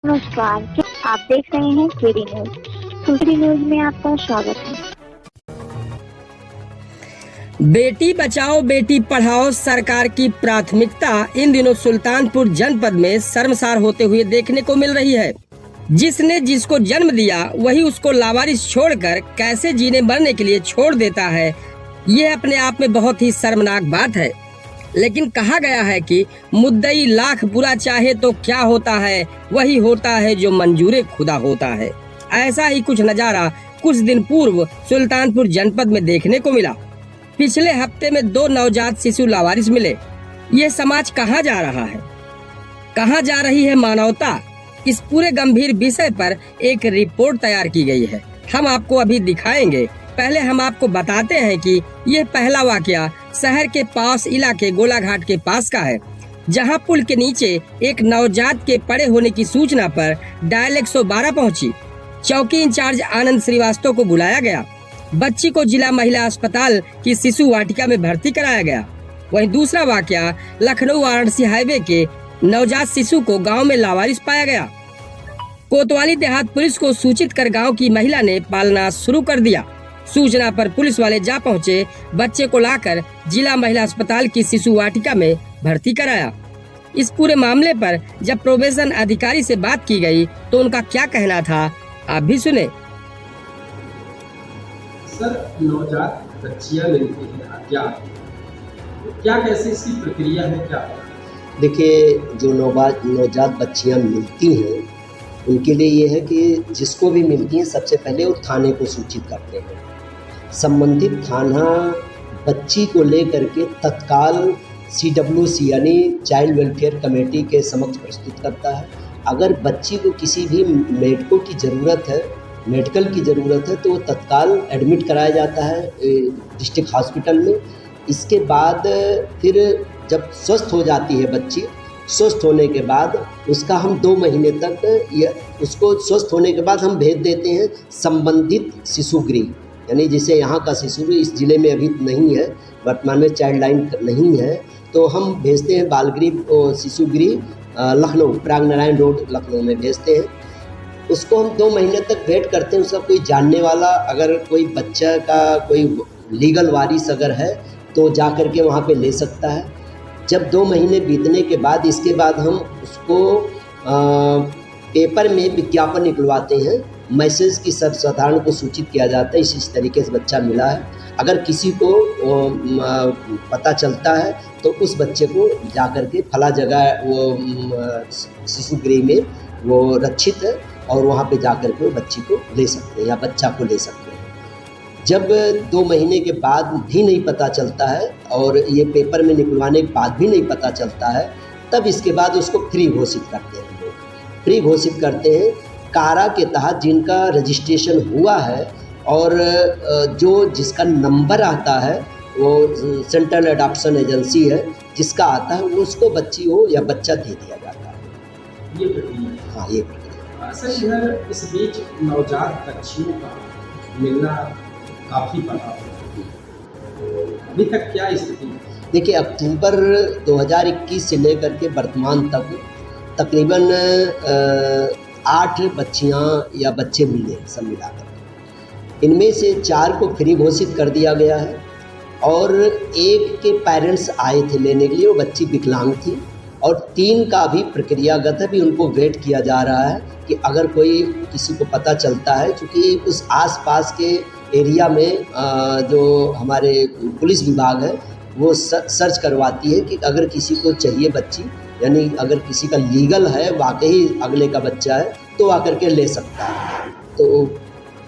नमस्कार, आप देख रहे हैं केडी न्यूज। केडी न्यूज में आपका स्वागत है। बेटी बचाओ बेटी पढ़ाओ सरकार की प्राथमिकता इन दिनों सुल्तानपुर जनपद में शर्मसार होते हुए देखने को मिल रही है। जिसने जिसको जन्म दिया वही उसको लावारिस छोड़कर कैसे जीने मरने के लिए छोड़ देता है, ये अपने आप में बहुत ही शर्मनाक बात है। लेकिन कहा गया है कि मुद्दई लाख बुरा चाहे तो क्या होता है, वही होता है जो मंजूरे खुदा होता है। ऐसा ही कुछ नजारा कुछ दिन पूर्व सुल्तानपुर जनपद में देखने को मिला। पिछले हफ्ते में 2 नवजात शिशु लावारिस मिले। ये समाज कहाँ जा रहा है, कहाँ जा रही है मानवता? इस पूरे गंभीर विषय पर एक रिपोर्ट तैयार की गई है, हम आपको अभी दिखाएंगे। पहले हम आपको बताते हैं कि यह पहला वाकया शहर के पास इलाके गोलाघाट के पास का है, जहां पुल के नीचे एक नवजात के पड़े होने की सूचना पर डायल 112 पहुंची। चौकी इंचार्ज आनंद श्रीवास्तव को बुलाया गया। बच्ची को जिला महिला अस्पताल की शिशु वाटिका में भर्ती कराया गया। वहीं दूसरा वाकया लखनऊ वाराणसी हाईवे के नवजात शिशु को गांव में लावारिस पाया गया। कोतवाली देहात पुलिस को सूचित कर गांव की महिला ने पालना शुरू कर दिया। सूचना पर पुलिस वाले जा पहुंचे, बच्चे को लाकर जिला महिला अस्पताल की शिशु वाटिका में भर्ती कराया। इस पूरे मामले पर जब प्रोबेशन अधिकारी से बात की गई तो उनका क्या कहना था, आप भी सुने। सर, नवजात बच्चियां मिलती हैं क्या कैसे इसकी प्रक्रिया है क्या? देखिए, जो नवजात बच्चियां मिलती हैं उनके लिए ये है कि जिसको भी मिलती हैं सबसे पहले वो थाने को सूचित करते हैं। संबंधित थाना बच्ची को लेकर के तत्काल CWC यानी चाइल्ड वेलफेयर कमेटी के समक्ष प्रस्तुत करता है। अगर बच्ची को किसी भी मेडिकल की ज़रूरत है तो वो तत्काल एडमिट कराया जाता है डिस्ट्रिक्ट हॉस्पिटल में। इसके बाद फिर जब स्वस्थ हो जाती है बच्ची, स्वस्थ होने के बाद उसका हम 2 महीने तक उसको स्वस्थ होने के बाद हम भेज देते हैं संबंधित शिशु गृह, यानी जैसे यहाँ का शिशु गृह इस ज़िले में अभी नहीं है, वर्तमान में चाइल्ड लाइन नहीं है, तो हम भेजते हैं बाल गृह शिशु गृह लखनऊ, प्रागनारायण रोड लखनऊ में भेजते हैं। उसको हम 2 महीने तक वेट करते हैं। उसका कोई जानने वाला, अगर कोई बच्चा का कोई लीगल वारिस अगर है तो जा कर के वहाँ पे ले सकता है। जब 2 महीने बीतने के बाद इसके बाद हम उसको पेपर में विज्ञापन निकलवाते हैं। मैसेज की सर्वसाधारण को सूचित किया जाता है इस तरीके से बच्चा मिला है। अगर किसी को पता चलता है तो उस बच्चे को जा कर के फला जगह वो शिशु गृह में वो रक्षित है और वहाँ पे जा कर के वो बच्ची को ले सकते हैं या बच्चा को ले सकते हैं। जब 2 महीने के बाद भी नहीं पता चलता है और ये पेपर में निकलवाने के बाद भी नहीं पता चलता है, तब इसके बाद उसको फ्री घोषित करते हैं। लोग फ्री घोषित करते हैं कारा के तहत जिनका रजिस्ट्रेशन हुआ है और जिसका नंबर आता है वो सेंट्रल एडॉप्शन एजेंसी है जिसका आता है, वो उसको बच्ची हो या बच्चा दे दिया जाता है। ये प्रक्रिया? हाँ, ये प्रक्रिया। सर, इधर इस बीच नवजात बच्चियों का मिलना काफ़ी बड़ा है, अभी तक क्या स्थिति है? देखिए, अक्टूबर 2021 से लेकर के वर्तमान तक तकरीबन 8 बच्चियां या बच्चे मिले सब मिलाकर। इनमें से 4 को फ्री घोषित कर दिया गया है और 1 के पेरेंट्स आए थे लेने के लिए, वो बच्ची विकलांग थी, और 3 का भी प्रक्रियागत है, भी उनको वेट किया जा रहा है कि अगर कोई किसी को पता चलता है, क्योंकि उस आसपास के एरिया में जो हमारे पुलिस विभाग है वो सर्च करवाती है कि अगर किसी को चाहिए बच्ची, यानी अगर किसी का लीगल है, वाकई अगले का बच्चा है, तो आकर के ले सकता है। तो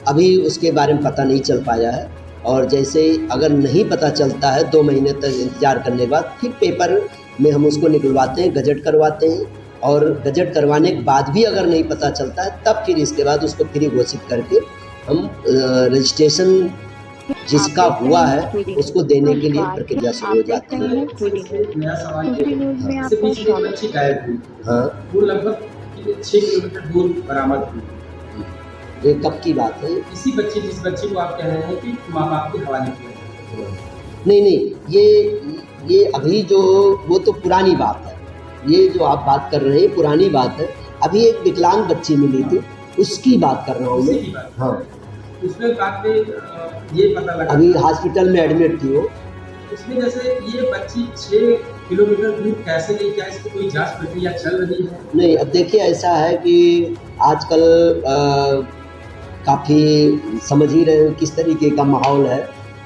अभी उसके बारे में पता नहीं चल पाया है, और जैसे अगर नहीं पता चलता है 2 महीने तक इंतज़ार करने के बाद फिर पेपर में हम उसको निकलवाते हैं, गजट करवाते हैं, और गजट करवाने के बाद भी अगर नहीं पता चलता है तब फिर इसके बाद उसको फ्री घोषित करके हम रजिस्ट्रेशन जिसका हुआ है उसको देने के लिए प्रक्रिया शुरू हो जाती है। नया सवाल बच्ची गायब हुई, हाँ, वो लगभग 6 किलोमीटर दूर बरामद हुई। ये कब की बात है? जिस बच्ची को आप कह रहे हैं कि माँ बाप के हवाले किया? नहीं, ये अभी जो वो तो पुरानी बात है। ये जो आप बात कर रहे हैं पुरानी बात है। अभी एक विकलांग बच्ची मिली थी, उसकी बात कर रहा हूँ मैं। उसी की बात हाँ, उसमें बाद में ये पता लगा अभी हॉस्पिटल में एडमिट थी वो। उसमें जैसे ये बच्ची 6 किलोमीटर दूर कैसे गई, क्या इसकी कोई जांच प्रक्रिया चल रही है? नहीं, अब देखिए ऐसा है कि आजकल काफ़ी समझ ही रहे हैं किस तरीके का माहौल है।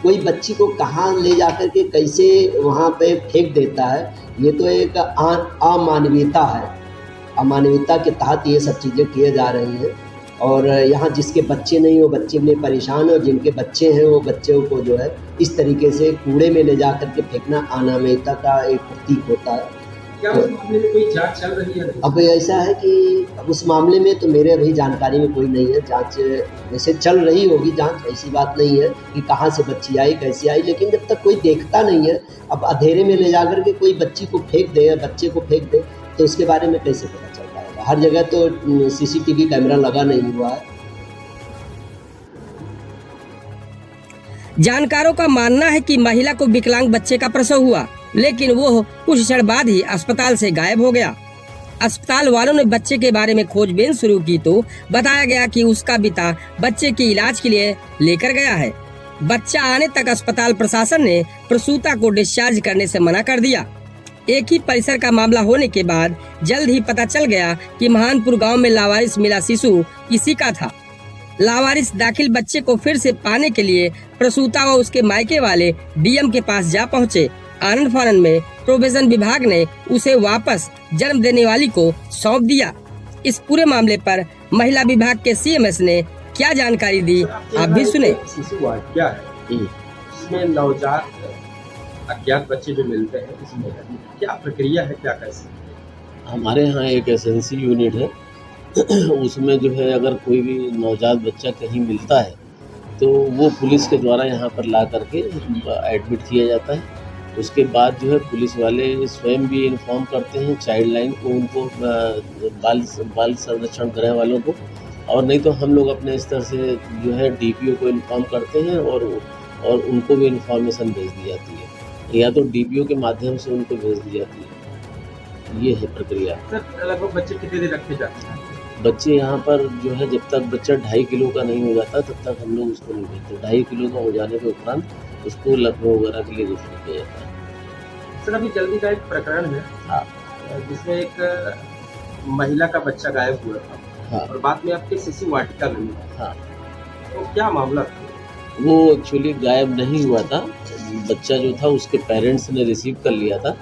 कोई बच्ची को कहाँ ले जाकर के कैसे वहाँ पे फेंक देता है, ये तो एक अमानवीयता है। अमानवीयता के तहत ये सब चीज़ें किए जा रही हैं। और यहाँ जिसके बच्चे नहीं वो बच्चे में परेशान है, और जिनके बच्चे हैं वो बच्चों को जो है इस तरीके से कूड़े में ले जा कर के फेंकना अनामिकता का एक प्रतीक होता है। क्या उस मामले में कोई जांच चल रही है? अब ऐसा है कि उस मामले में तो मेरे अभी जानकारी में कोई नहीं है। जांच वैसे चल रही होगी जांच, ऐसी बात नहीं है कि कहाँ से बच्ची आई कैसे आई, लेकिन जब तक कोई देखता नहीं है, अब अंधेरे में ले जाकर के कोई बच्ची को फेंक दे या बच्चे को फेंक दे तो उसके बारे में कैसे पता चल पाएगा? हर जगह तो सीसीटीवी कैमरा लगा नहीं हुआ है। जानकारों का मानना है कि महिला को विकलांग बच्चे का प्रसव हुआ, लेकिन वो कुछ क्षण बाद ही अस्पताल से गायब हो गया। अस्पताल वालों ने बच्चे के बारे में खोजबीन शुरू की तो बताया गया कि उसका पिता बच्चे के इलाज के लिए लेकर गया है। बच्चा आने तक अस्पताल प्रशासन ने प्रसूता को डिस्चार्ज करने से मना कर दिया। एक ही परिसर का मामला होने के बाद जल्द ही पता चल गया कि महानपुर गांव में लावारिस मिला शिशु इसी का था। लावारिस दाखिल बच्चे को फिर से पाने के लिए प्रसूता व उसके मायके वाले डीएम के पास जा पहुंचे। आनंद फानन में प्रोविजन विभाग ने उसे वापस जन्म देने वाली को सौंप दिया। इस पूरे मामले पर महिला विभाग के सीएमएस ने क्या जानकारी दी, आप भी सुने। शिशु वार्ड क्या है, इसमें नवजात अज्ञात बच्चे जो मिलते हैं, इसमें क्या प्रक्रिया है, क्या कैसे? हमारे यहाँ एक एसएनसी यूनिट है, उसमें जो है अगर कोई भी नवजात बच्चा कहीं मिलता है तो वो पुलिस के द्वारा यहाँ पर ला करके एडमिट किया जाता है। उसके बाद जो है पुलिस वाले स्वयं भी इन्फॉर्म करते हैं चाइल्ड लाइन को, उनको बाल संरक्षण गृह वालों को, और नहीं तो हम लोग अपने स्तर से जो है डीपीओ को इन्फॉर्म करते हैं और उनको भी इन्फॉर्मेशन भेज दी जाती है, या तो डीपीओ के माध्यम से उनको भेज दी जाती है। ये है प्रक्रिया। सर लगभग बच्चे कितने देर रखे जाते हैं? बच्चे यहाँ पर जो है जब तक बच्चा 2.5 किलो का नहीं हो जाता तब तक हम लोग उसको नहीं भेजते। 2.5 किलो का हो जाने के उपरांत उसको लखनऊ वगैरह के लिए रेफर किया जाता है। सर अभी जल्दी का एक प्रकरण है, हाँ, जिसमें एक महिला का बच्चा गायब हुआ था, हाँ, और बाद में आपके शिशु वाटिका में मिला। हाँ, तो क्या मामला था? वो एक्चुअली गायब नहीं हुआ था। बच्चा जो था उसके पेरेंट्स ने रिसीव कर लिया था।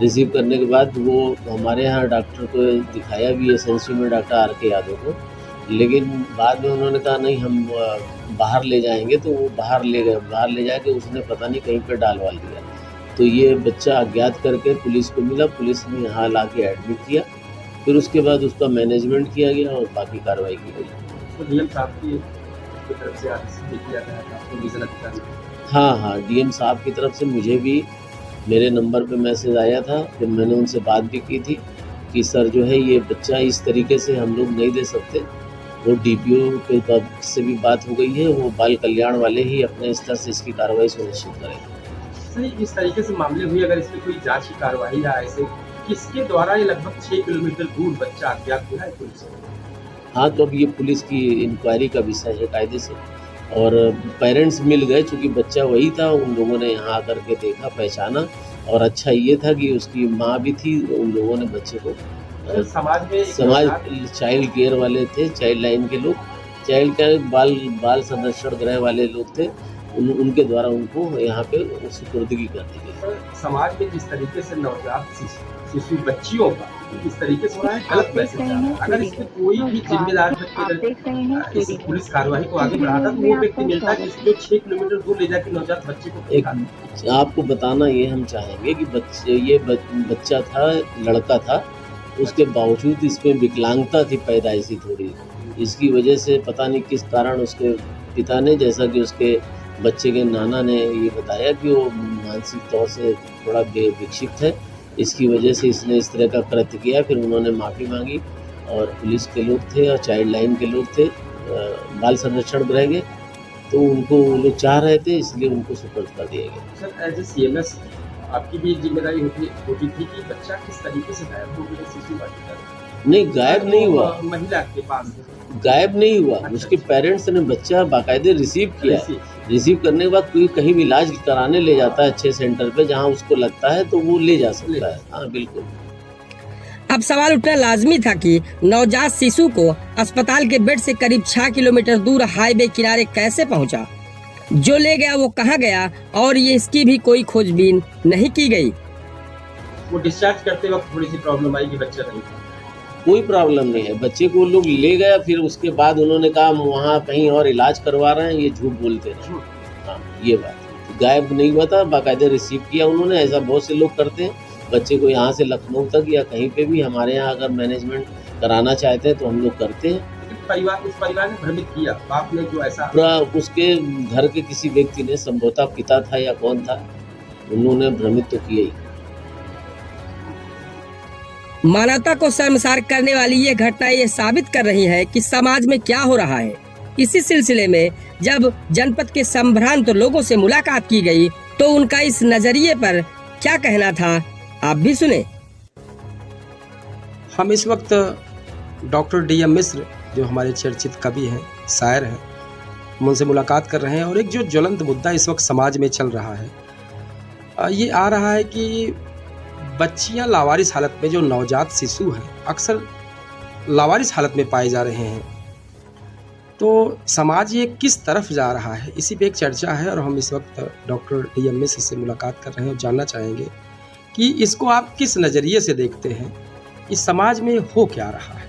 रिसीव करने के बाद वो हमारे यहाँ डॉक्टर को दिखाया भी, एसएनसी में डॉक्टर आर.के. यादव को, लेकिन बाद में उन्होंने कहा नहीं हम बाहर ले जाएंगे, तो वो बाहर ले गए। बाहर ले जाके उसने पता नहीं कहीं पे डाल वाल दिया। तो ये बच्चा अज्ञात करके पुलिस को मिला, पुलिस ने यहाँ ला के एडमिट किया, फिर उसके बाद उसका मैनेजमेंट किया गया और बाकी कार्रवाई की गई। तो डीएम साहब की तरफ से आदेश दिया गया था आपको, विजन अधिकारी? हाँ, डीएम साहब की तरफ से मुझे भी मेरे नंबर पे मैसेज आया था, फिर मैंने उनसे बात भी की थी कि सर जो है ये बच्चा इस तरीके से हम लोग नहीं दे सकते। वो डीपीओ के से भी बात हो गई है, वो बाल कल्याण वाले ही अपने स्तर से इसकी कार्रवाई सुनिश्चित करेंगे। सही, इस तरीके से मामले हुए, अगर इसकी कोई जांच की कार्रवाई या ऐसे किसके द्वारा ये लगभग 6 किलोमीटर दूर बच्चा अज्ञात हुआ है पुलिस? हाँ, तो अब ये पुलिस की इंक्वायरी का विषय है कायदे से, और पेरेंट्स मिल गए, चूँकि बच्चा वही था। उन लोगों ने यहाँ आकर के देखा, पहचाना, और अच्छा ये था कि उसकी माँ भी थी। उन लोगों ने बच्चे को समाज चाइल्ड केयर वाले थे, चाइल्ड लाइन के लोग, चाइल्ड केयर बाल संरक्षण गृह वाले लोग थे, उनके द्वारा उनको यहाँ पे सुपुर्दगी कर दी गई। समाज में जिस तरीके से नवजात शिशु बच्चियों का इस तरीके से गलत मैसेज आ रहा है, अगर इसमें कोई भी जिम्मेदार व्यक्ति इस पुलिस कार्रवाई को आगे बढ़ाता तो वो व्यक्ति मिलता है जिसको 6 किलोमीटर दूर ले जाकर नवजात बच्चे को एक आपको बताना ये हम चाहेंगे कि बच्चा था, लड़का था, उसके बावजूद इसमें विकलांगता थी पैदाइशी थोड़ी। इसकी वजह से पता नहीं किस कारण उसके पिता ने, जैसा कि उसके बच्चे के नाना ने ये बताया कि वो मानसिक तौर से थोड़ा विक्षिप्त है, इसकी वजह से इसने इस तरह का कृत्य किया। फिर उन्होंने माफ़ी मांगी, और पुलिस के लोग थे और चाइल्ड लाइन के लोग थे, बाल संरक्षण गृह के, तो उनको वो लोग चाह रहे थे, इसलिए उनको सुपुर्द कर दिया गया। सर एज ए सीएमएस आपकी भी जिम्मेदारी होती थी कि बच्चा किस तरीके से गायब हो गया शिशु वाटिका? नहीं, गायब नहीं हुआ, महिला के पास गायब नहीं हुआ। उसके पेरेंट्स ने बच्चा बाकायदे रिसीव किया है। रिसीव करने के बाद कोई कहीं भी इलाज कराने ले जाता है अच्छे सेंटर पे जहाँ उसको लगता है तो वो ले जा सकता है। हाँ बिल्कुल। अब सवाल उठना लाजमी था कि नवजात शिशु को अस्पताल के बेड से करीब 6 किलोमीटर दूर हाईवे किनारे कैसे पहुंचा, जो ले गया वो कहां गया, और ये इसकी भी कोई खोजबीन नहीं की गई। वो डिस्चार्ज करते वक्त थोड़ी सी प्रॉब्लम आई कि बच्चा नहीं था। कोई प्रॉब्लम नहीं है, बच्चे को लोग ले गया, फिर उसके बाद उन्होंने कहा हम वहाँ कहीं और इलाज करवा रहे हैं, ये झूठ बोलते रहे। हाँ ये बात, गायब नहीं हुआ था, बाकायदे रिसीव किया उन्होंने। ऐसा बहुत से लोग करते हैं, बच्चे को यहाँ से लखनऊ तक या कहीं पे भी हमारे यहाँ अगर मैनेजमेंट कराना चाहते हैं तो हम लोग करते हैं। उस परिवार ने भ्रमित किया, बाप ने जो ऐसा उसके घर के किसी व्यक्ति ने, संभवतः पिता था या कौन था, उन्होंने भ्रमित तो किया ही। मानवता को शर्मसार करने वाली ये घटना ये साबित कर रही है कि समाज में क्या हो रहा है। इसी सिलसिले में जब जनपद के संभ्रांत लोगों से मुलाकात की गई तो उनका इस नजरिए पर क्या कहना था, आप भी सुने। हम इस वक्त डॉक्टर D.M. मिश्र जो हमारे चर्चित कवि हैं, शायर हैं, हम उनसे मुलाकात कर रहे हैं। और एक जो ज्वलंत मुद्दा इस वक्त समाज में चल रहा है ये आ रहा है कि बच्चियां लावारिस हालत में, जो नवजात शिशु हैं अक्सर लावारिस हालत में पाए जा रहे हैं। तो समाज ये किस तरफ जा रहा है, इसी पे एक चर्चा है। और हम इस वक्त डॉक्टर D.M. मिश्र से मुलाकात कर रहे हैं और जानना चाहेंगे कि इसको आप किस नज़रिए से देखते हैं, इस समाज में हो क्या रहा है।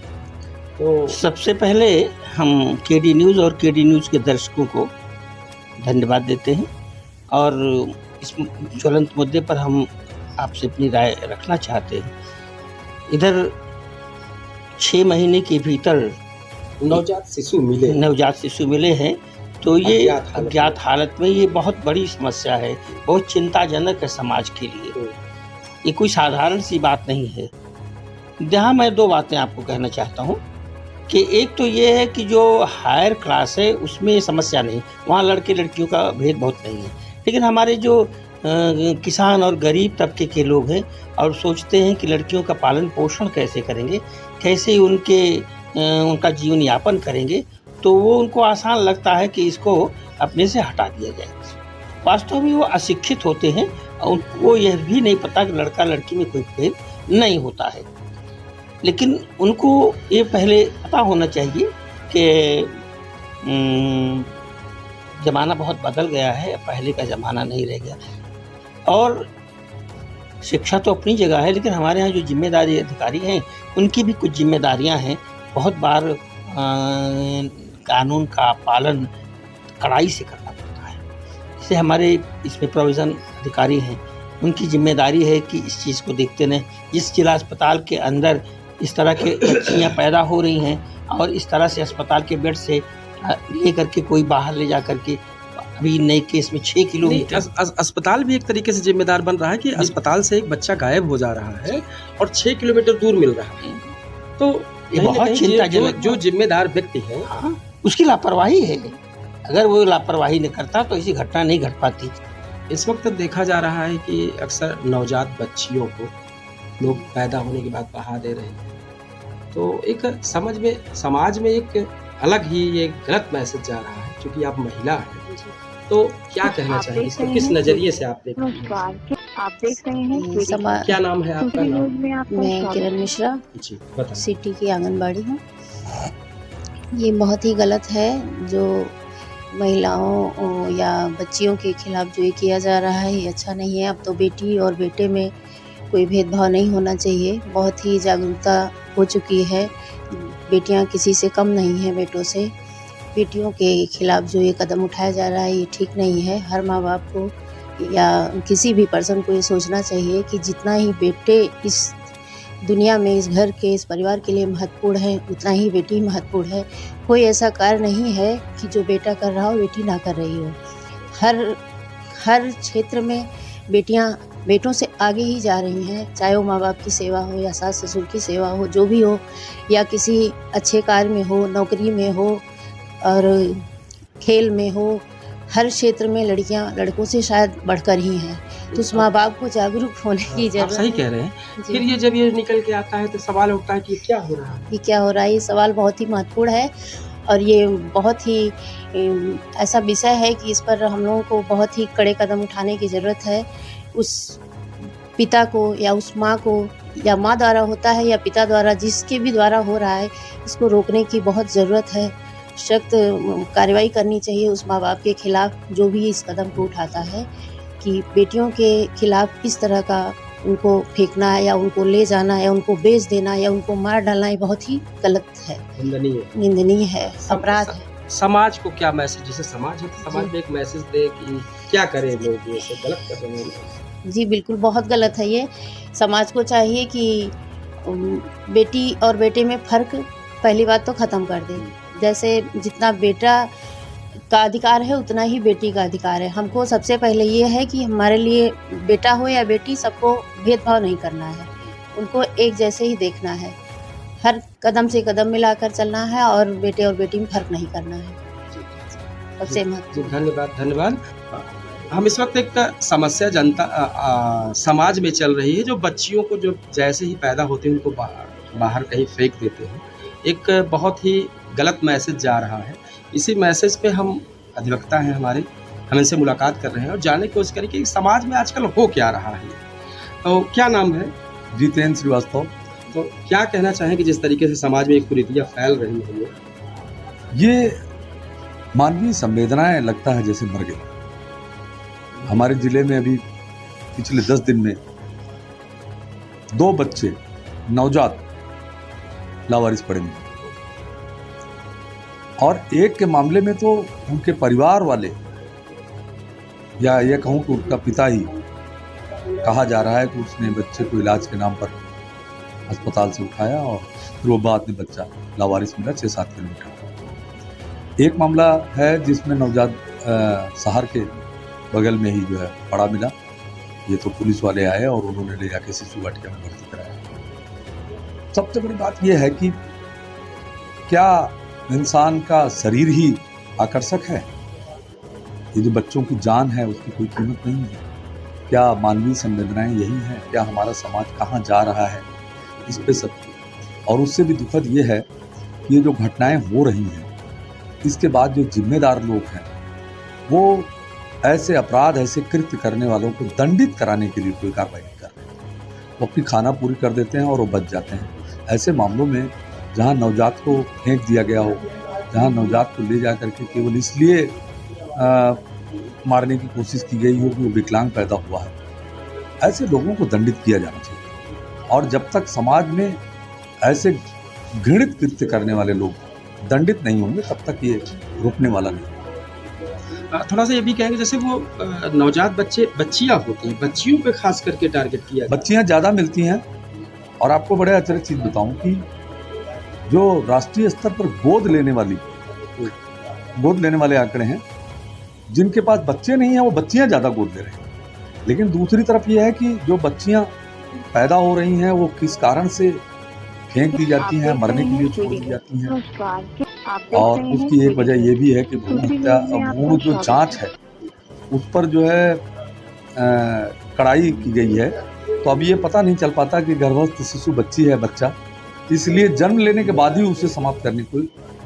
तो सबसे पहले हम KD न्यूज़ और KD न्यूज़ के दर्शकों को धन्यवाद देते हैं और इस ज्वलंत मुद्दे पर हम आपसे अपनी राय रखना चाहते हैं। इधर 6 महीने के भीतर नवजात शिशु मिले हैं, तो ये अज्ञात हालत में ये बहुत बड़ी समस्या है, बहुत चिंताजनक है समाज के लिए। ये कोई साधारण सी बात नहीं है। यहाँ मैं 2 बातें आपको कहना चाहता हूँ कि एक तो ये है कि जो हायर क्लास है उसमें समस्या नहीं, वहाँ लड़के लड़कियों का भेद बहुत नहीं है। लेकिन हमारे जो किसान और गरीब तबके के लोग हैं और सोचते हैं कि लड़कियों का पालन पोषण कैसे करेंगे, कैसे उनका जीवन यापन करेंगे, तो वो उनको आसान लगता है कि इसको अपने से हटा दिया जाए। वास्तव में वो अशिक्षित होते हैं और उनको यह भी नहीं पता कि लड़का लड़की में कोई भेद नहीं होता है। लेकिन उनको ये पहले पता होना चाहिए कि ज़माना बहुत बदल गया है, पहले का ज़माना नहीं रह गया। और शिक्षा तो अपनी जगह है, लेकिन हमारे यहाँ जो जिम्मेदारी अधिकारी हैं उनकी भी कुछ जिम्मेदारियाँ हैं। बहुत बार कानून का पालन कड़ाई से करना पड़ता है। जैसे हमारे इसमें प्रोविज़न अधिकारी हैं, उनकी जिम्मेदारी है कि इस चीज़ को देखते रहें। जिस जिला अस्पताल के अंदर इस तरह के बच्चियाँ पैदा हो रही हैं और इस तरह से अस्पताल के बेड से ले करके कोई बाहर ले जा करके, अभी नए केस में 6 किलोमीटर अस्पताल भी एक तरीके से जिम्मेदार बन रहा है कि अस्पताल से एक बच्चा गायब हो जा रहा है और 6 किलोमीटर दूर मिल रहा है। तो ये बहुत चिंताजनक, जो जिम्मेदार व्यक्ति है उसकी लापरवाही है। अगर वो लापरवाही नहीं करता तो ऐसी घटना नहीं घट पाती। इस वक्त देखा जा रहा है कि अक्सर नवजात बच्चियों को लोग पैदा होने के बाद बहा दे रहे हैं। तो एक समाज में एक अलग ही एक गलत मैसेज जा रहा है। क्योंकि आप महिला हैं तो क्या कहना चाहिए, इसको किस नजरिए से आप देख रहे हैं? आप देख रहे हैं क्या नाम है आपका? मैं किरण मिश्रा, जी बताइए। सिटी की आंगनबाड़ी हूँ। ये बहुत ही गलत है जो महिलाओं या बच्चियों के खिलाफ जो ये किया जा रहा है, ये अच्छा नहीं है। अब तो बेटी और बेटे में कोई भेदभाव नहीं होना चाहिए। बहुत ही जागरूकता हो चुकी है, बेटियां किसी से कम नहीं हैं बेटों से। बेटियों के खिलाफ जो ये कदम उठाया जा रहा है ये ठीक नहीं है। हर माँ बाप को या किसी भी पर्सन को ये सोचना चाहिए कि जितना ही बेटे इस दुनिया में, इस घर के, इस परिवार के लिए महत्वपूर्ण है, उतना ही बेटी महत्वपूर्ण है। कोई ऐसा कार्य नहीं है कि जो बेटा कर रहा हो बेटी ना कर रही हो। हर क्षेत्र में बेटियां बेटों से आगे ही जा रही हैं, चाहे वो माँ बाप की सेवा हो या सास ससुर की सेवा हो, जो भी हो, या किसी अच्छे कार्य में हो, नौकरी में हो और खेल में हो। हर क्षेत्र में लड़कियां लड़कों से शायद बढ़कर ही हैं। तो उस माँ बाप को जागरूक होने की आप जरूरत सही है। कह रहे हैं। जी। फिर ये जब ये निकल के आता है तो सवाल उठता है कि ये क्या हो रहा है। ये क्या हो रहा है, ये सवाल बहुत ही महत्वपूर्ण है और ये बहुत ही ऐसा विषय है कि इस पर हम लोगों को बहुत ही कड़े कदम उठाने की ज़रूरत है। उस पिता को या उस माँ को, या माँ द्वारा होता है या पिता द्वारा, जिसके भी द्वारा हो रहा है, इसको रोकने की बहुत ज़रूरत है। सख्त कार्रवाई करनी चाहिए उस माँ बाप के खिलाफ जो भी इस कदम को उठाता है कि बेटियों के खिलाफ इस तरह का उनको फेंकना या उनको ले जाना या उनको बेच देना या उनको मार डालना, ये बहुत ही गलत है, निंदनीय है, अपराध है। समाज को क्या मैसेज, जैसे समाज है तो समाज में एक मैसेज दे कि क्या करें लोग, ये सब गलत कर रहे हैं। जी बिल्कुल, बहुत गलत है ये। समाज को चाहिए कि बेटी और बेटे में फ़र्क पहली बात तो ख़त्म कर दें। जैसे जितना बेटा का अधिकार है उतना ही बेटी का अधिकार है। हमको सबसे पहले ये है कि हमारे लिए बेटा हो या बेटी, सबको भेदभाव नहीं करना है, उनको एक जैसे ही देखना है, हर कदम से कदम मिलाकर चलना है और बेटे और बेटी में फ़र्क नहीं करना है। सबसे महत्वपूर्ण। धन्यवाद। हम इस वक्त एक समस्या समाज में चल रही है, जो बच्चियों को जो जैसे ही पैदा होते हैं उनको बाहर कहीं फेंक देते हैं। एक बहुत ही गलत मैसेज जा रहा है। इसी मैसेज पे हम अधिवक्ता हैं हमारे, हम इनसे मुलाकात कर रहे हैं और जानने की कोशिश करें कि समाज में आजकल हो क्या रहा है। तो क्या नाम है? जितेंद्र श्रीवास्तव। तो क्या कहना चाहेंगे जिस तरीके से समाज में एक कुरीतियाँ फैल रही है? ये मानवीय संवेदनाएं लगता है जैसे मर गई। हमारे जिले में अभी पिछले 10 दिन में 2 बच्चे नवजात लावारिस पड़े हैं और एक के मामले में तो उनके परिवार वाले, या ये कहूँ कि उनका पिता ही कहा जा रहा है कि उसने बच्चे को इलाज के नाम पर अस्पताल से उठाया और फिर वो बाद में बच्चा लावारिस मिला 6-7 किलोमीटर। एक मामला है जिसमें नवजात शहर के बगल में ही जो है पड़ा मिला। ये तो पुलिस वाले आए और उन्होंने ले जाके शिशु वाटिका में भर्ती कराया। सबसे बड़ी बात यह है कि क्या इंसान का शरीर ही आकर्षक है? ये जो बच्चों की जान है उसकी कोई कीमत नहीं है? क्या मानवीय संवेदनाएं यही हैं? क्या हमारा समाज कहाँ जा रहा है इस पे सब? और उससे भी दुखद ये है कि ये जो घटनाएं हो रही हैं इसके बाद जो जिम्मेदार लोग हैं वो ऐसे अपराध, ऐसे कृत्य करने वालों को दंडित कराने के लिए कोई कार्रवाई नहीं कर रहे। वो अपनी खाना पूरी कर देते हैं और वो बच जाते हैं। ऐसे मामलों में जहाँ नवजात को फेंक दिया गया हो, जहाँ नवजात को ले जा करके केवल इसलिए मारने की कोशिश की गई हो कि वो विकलांग पैदा हुआ है, ऐसे लोगों को दंडित किया जाना चाहिए। और जब तक समाज में ऐसे घृणित कृत्य करने वाले लोग दंडित नहीं होंगे तब तक ये रुकने वाला नहीं। थोड़ा सा ये भी कहेंगे, जैसे वो नवजात बच्चियाँ होती हैं, बच्चियों पे खास करके टारगेट किया, बच्चियाँ ज़्यादा मिलती हैं। और आपको बड़े आश्चर्य चीज़ बताऊं कि जो राष्ट्रीय स्तर पर गोद लेने वाले आंकड़े हैं, जिनके पास बच्चे नहीं हैं वो बच्चियाँ ज़्यादा गोद ले रहे हैं। लेकिन दूसरी तरफ ये है कि जो बच्चियाँ पैदा हो रही हैं वो किस कारण से फेंक दी जाती हैं, मरने के लिए छोड़ दी जाती हैं। और उसकी एक वजह ये भी है कि भ्रूण जो जांच है उस पर जो है कड़ाई की गई है। तो अब ये पता नहीं चल पाता कि गर्भस्थ शिशु बच्ची है बच्चा, इसलिए जन्म लेने के बाद ही उसे समाप्त करने के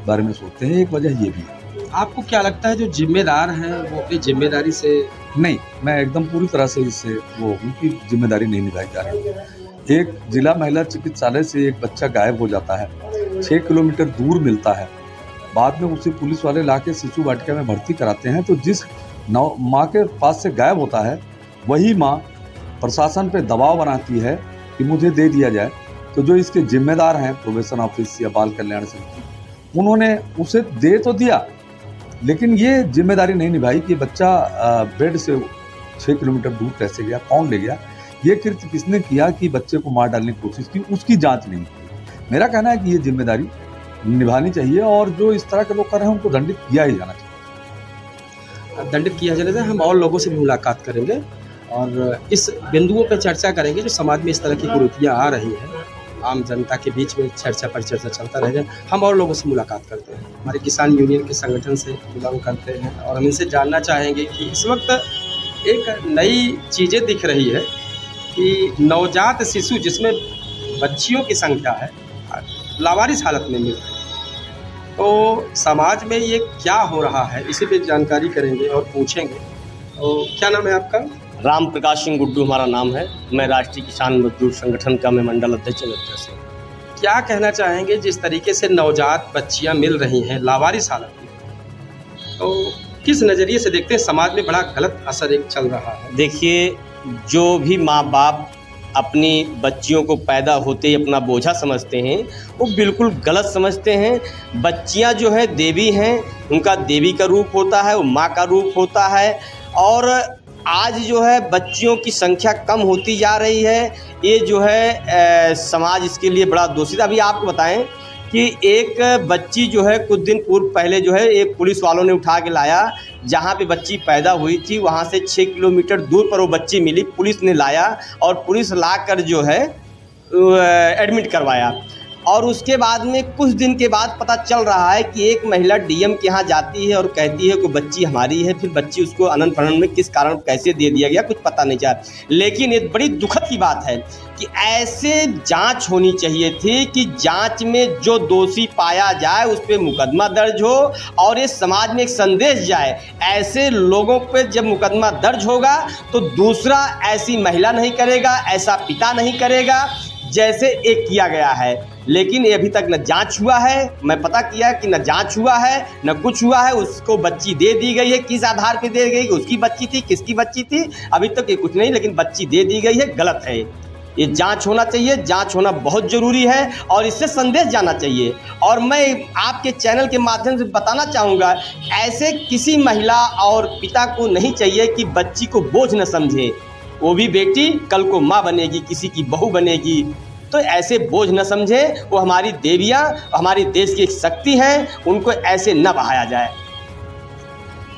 बारे में सोचते हैं। एक वजह ये भी है। आपको क्या लगता है जो जिम्मेदार हैं वो अपनी जिम्मेदारी से? नहीं, मैं एकदम पूरी तरह से इससे वो उनकी जिम्मेदारी नहीं निभाई जा रही। एक जिला महिला चिकित्सालय से एक बच्चा गायब हो जाता है, 6 किलोमीटर दूर मिलता है, बाद में उसे पुलिस वाले लाके शिशु वाटिका में भर्ती कराते हैं। तो जिस माँ के पास से गायब होता है वही माँ प्रशासन पे दबाव बनाती है कि मुझे दे दिया जाए। तो जो इसके जिम्मेदार हैं प्रोबेशन ऑफिस या बाल कल्याण समिति, उन्होंने उसे दे तो दिया लेकिन ये जिम्मेदारी नहीं निभाई कि बच्चा बेड से 6 किलोमीटर दूर कैसे गया, कौन ले गया, ये कृत्य किसने किया कि बच्चे को मार डालने की कोशिश की, उसकी जांच नहीं की। मेरा कहना है कि ये जिम्मेदारी निभानी चाहिए और जो इस तरह के लोग कर रहे हैं उनको दंडित किया ही जाना चाहिए। दंडित किया जाना चाहिए। हम और लोगों से भी मुलाकात करेंगे और इस बिंदुओं पर चर्चा करेंगे जो समाज में इस तरह की कुरीतियाँ आ रही हैं, आम जनता के बीच में चर्चा पर चर्चा चलता रहेगा। हम और लोगों से मुलाकात करते हैं, हमारे किसान यूनियन के संगठन से बिलोंग करते हैं और हम इनसे जानना चाहेंगे कि इस वक्त एक नई चीज़ें दिख रही है कि नवजात शिशु जिसमें बच्चियों की संख्या है लावारिस हालत में मिल रही है। तो समाज में ये क्या हो रहा है इसी पे जानकारी करेंगे और पूछेंगे। तो क्या नाम है आपका? राम प्रकाश सिंह गुड्डू हमारा नाम है। मैं राष्ट्रीय किसान मजदूर संगठन का मैं मंडल अध्यक्ष अयोध्या से। क्या कहना चाहेंगे जिस तरीके से नवजात बच्चियां मिल रही हैं लावारिस हालत में, तो किस नज़रिए से देखते हैं? समाज में बड़ा गलत असर एक चल रहा है। देखिए, जो भी माँ बाप अपनी बच्चियों को पैदा होते ही अपना बोझा समझते हैं वो बिल्कुल गलत समझते हैं। बच्चियां जो है देवी हैं, उनका देवी का रूप होता है, वो माँ का रूप होता है। और आज जो है बच्चियों की संख्या कम होती जा रही है। ये जो है समाज इसके लिए बड़ा दोषी था। अभी आपको बताएं कि एक बच्ची जो है कुछ दिन पूर्व पहले जो है एक पुलिस वालों ने उठा के लाया, जहाँ पे बच्ची पैदा हुई थी वहाँ से 6 किलोमीटर दूर पर वो बच्ची मिली। पुलिस ने लाया और पुलिस लाकर जो है एडमिट करवाया। और उसके बाद में कुछ दिन के बाद पता चल रहा है कि एक महिला डीएम के यहाँ जाती है और कहती है कि बच्ची हमारी है। फिर बच्ची उसको अनंत फनन में किस कारण कैसे दे दिया गया कुछ पता नहीं चला। लेकिन एक बड़ी दुखद की बात है कि ऐसे जांच होनी चाहिए थी कि जांच में जो दोषी पाया जाए उस पर मुकदमा दर्ज हो और ये समाज में एक संदेश जाए। ऐसे लोगों पे जब मुकदमा दर्ज होगा तो दूसरा ऐसी महिला नहीं करेगा, ऐसा पिता नहीं करेगा जैसे एक किया गया है। लेकिन ये अभी तक न जांच हुआ है। मैं पता किया कि न जांच हुआ है न कुछ हुआ है। उसको बच्ची दे दी गई है, किस आधार पे दे गई, उसकी बच्ची थी किसकी बच्ची थी अभी तक ये कुछ नहीं, लेकिन बच्ची दे दी गई है, गलत है। ये जांच होना चाहिए, जांच होना बहुत ज़रूरी है और इससे संदेश जाना चाहिए। और मैं आपके चैनल के माध्यम से बताना चाहूँगा, ऐसे किसी महिला और पिता को नहीं चाहिए कि बच्ची को बोझ न समझे। वो भी बेटी कल को माँ बनेगी, किसी की बहू बनेगी, तो ऐसे बोझ न समझे। वो हमारी देवियाँ, हमारे देश की एक शक्ति हैं, उनको ऐसे न बहाया जाए।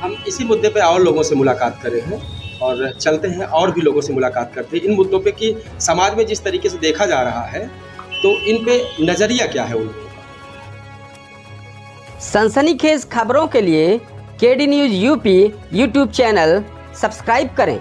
हम इसी मुद्दे पे और लोगों से मुलाकात कर रहे हैं और चलते हैं और भी लोगों से मुलाकात करते हैं इन मुद्दों पे कि समाज में जिस तरीके से देखा जा रहा है तो इन पे नज़रिया क्या है उन लोगों का। सनसनीखेज खबरों के लिए KD news UP YouTube channel subscribe करें।